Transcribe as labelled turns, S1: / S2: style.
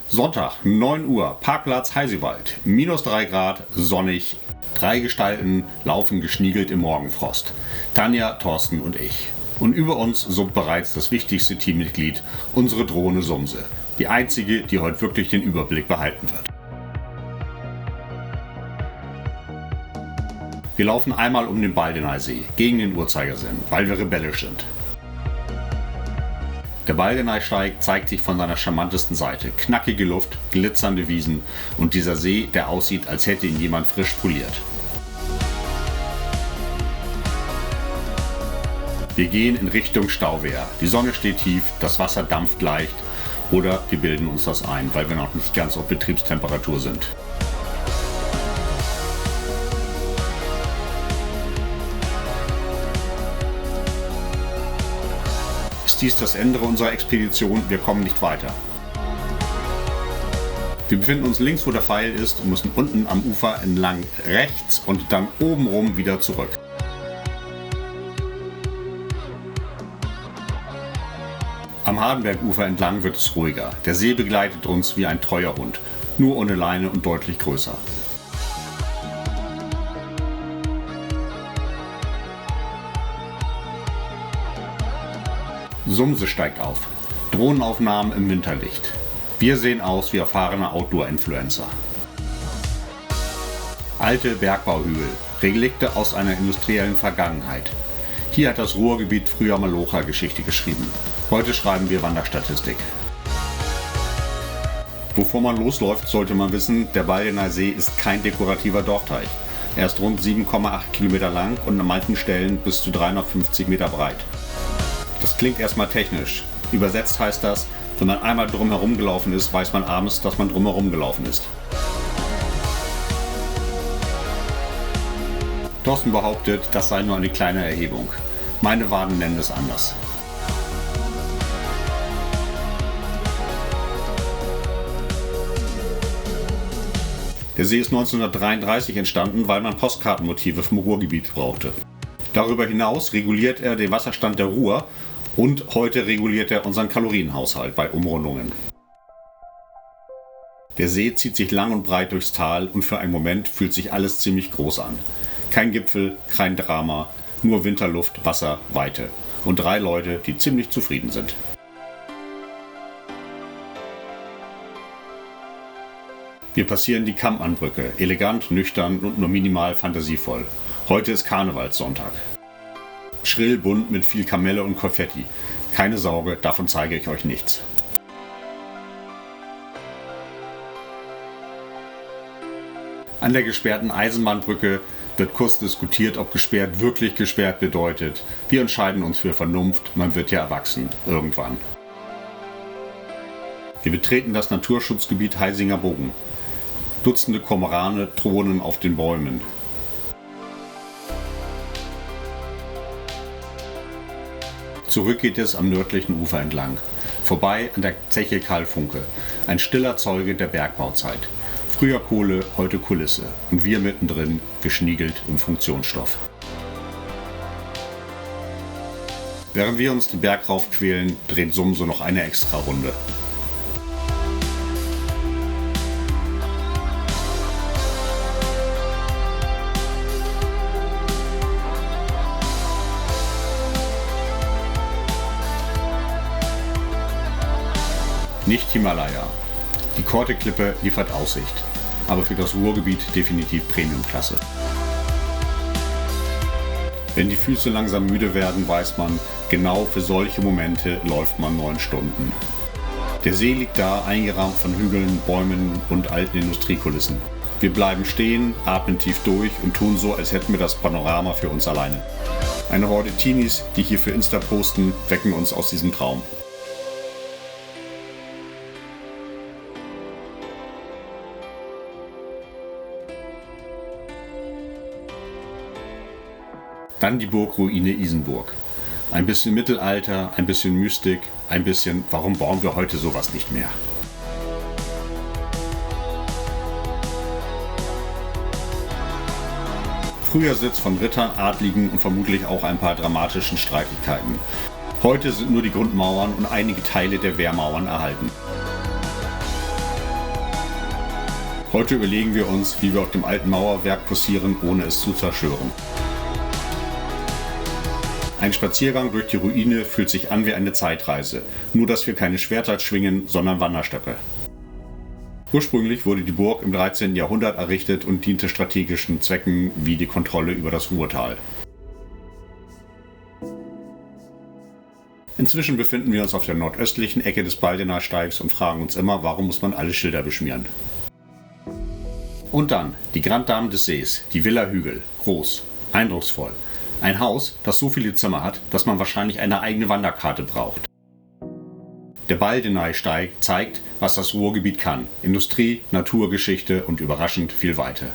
S1: Sonntag, 9 Uhr, Parkplatz Heisewald, -3 Grad, sonnig, 3 Gestalten laufen geschniegelt im Morgenfrost. Tanja, Thorsten und ich. Und über uns summt bereits das wichtigste Teammitglied, unsere Drohne Sumse. Die einzige, die heute wirklich den Überblick behalten wird. Wir laufen einmal um den Baldeneysee, gegen den Uhrzeigersinn, weil wir rebellisch sind. Der Baldeneysteig zeigt sich von seiner charmantesten Seite. Knackige Luft, glitzernde Wiesen und dieser See, der aussieht, als hätte ihn jemand frisch poliert. Wir gehen in Richtung Stauwehr. Die Sonne steht tief, das Wasser dampft leicht oder wir bilden uns das ein, weil wir noch nicht ganz auf Betriebstemperatur sind. Ist dies das Ende unserer Expedition? Wir kommen nicht weiter. Wir befinden uns links, wo der Pfeil ist und müssen unten am Ufer entlang rechts und dann obenrum wieder zurück. Am Hardenbergufer entlang wird es ruhiger. Der See begleitet uns wie ein treuer Hund, nur ohne Leine und deutlich größer. Sumse steigt auf. Drohnenaufnahmen im Winterlicht. Wir sehen aus wie erfahrene Outdoor-Influencer. Alte Bergbauhügel, Relikte aus einer industriellen Vergangenheit. Hier hat das Ruhrgebiet früher Malocha-Geschichte geschrieben. Heute schreiben wir Wanderstatistik. Bevor man losläuft, sollte man wissen, der Baldeneysee ist kein dekorativer Dorfteich. Er ist rund 7,8 Kilometer lang und an manchen Stellen bis zu 350 Meter breit. Das klingt erstmal technisch. Übersetzt heißt das, wenn man einmal drumherum gelaufen ist, weiß man abends, dass man drumherum gelaufen ist. Thorsten behauptet, das sei nur eine kleine Erhebung. Meine Waden nennen es anders. Der See ist 1933 entstanden, weil man Postkartenmotive vom Ruhrgebiet brauchte. Darüber hinaus reguliert er den Wasserstand der Ruhr und heute reguliert er unseren Kalorienhaushalt bei Umrundungen. Der See zieht sich lang und breit durchs Tal und für einen Moment fühlt sich alles ziemlich groß an. Kein Gipfel, kein Drama, nur Winterluft, Wasser, Weite und 3 Leute, die ziemlich zufrieden sind. Wir passieren die Kammannbrücke, elegant, nüchtern und nur minimal fantasievoll. Heute ist Karnevalssonntag. Schrill bunt mit viel Kamelle und Konfetti. Keine Sorge, davon zeige ich euch nichts. An der gesperrten Eisenbahnbrücke wird kurz diskutiert, ob gesperrt wirklich gesperrt bedeutet. Wir entscheiden uns für Vernunft, man wird ja erwachsen, irgendwann. Wir betreten das Naturschutzgebiet Heisinger Bogen. Dutzende Kormorane thronen auf den Bäumen. Zurück geht es am nördlichen Ufer entlang. Vorbei an der Zeche Karl Funke, ein stiller Zeuge der Bergbauzeit. Früher Kohle, heute Kulisse. Und wir mittendrin, geschniegelt im Funktionsstoff. Während wir uns den Berg raufquälen, dreht Sumse noch eine extra Runde. Nicht Himalaya. Die Korte-Klippe liefert Aussicht, aber für das Ruhrgebiet definitiv Premiumklasse. Wenn die Füße langsam müde werden, weiß man, genau für solche Momente läuft man 9 Stunden. Der See liegt da, eingerahmt von Hügeln, Bäumen und alten Industriekulissen. Wir bleiben stehen, atmen tief durch und tun so, als hätten wir das Panorama für uns alleine. Eine Horde Teenies, die hier für Insta posten, wecken uns aus diesem Traum. Dann die Burgruine Isenburg. Ein bisschen Mittelalter, ein bisschen Mystik, ein bisschen, warum bauen wir heute sowas nicht mehr? Früher Sitz von Rittern, Adligen und vermutlich auch ein paar dramatischen Streitigkeiten. Heute sind nur die Grundmauern und einige Teile der Wehrmauern erhalten. Heute überlegen wir uns, wie wir auf dem alten Mauerwerk posieren, ohne es zu zerstören. Ein Spaziergang durch die Ruine fühlt sich an wie eine Zeitreise, nur dass wir keine Schwerter schwingen, sondern Wanderstöcke. Ursprünglich wurde die Burg im 13. Jahrhundert errichtet und diente strategischen Zwecken wie die Kontrolle über das Ruhrtal. Inzwischen befinden wir uns auf der nordöstlichen Ecke des Baldener-Steigs und fragen uns immer, warum muss man alle Schilder beschmieren. Und dann die Grande Dame des Sees, die Villa Hügel. Groß, eindrucksvoll. Ein Haus, das so viele Zimmer hat, dass man wahrscheinlich eine eigene Wanderkarte braucht. Der Baldeneysteig zeigt, was das Ruhrgebiet kann. Industrie, Naturgeschichte und überraschend viel Weite.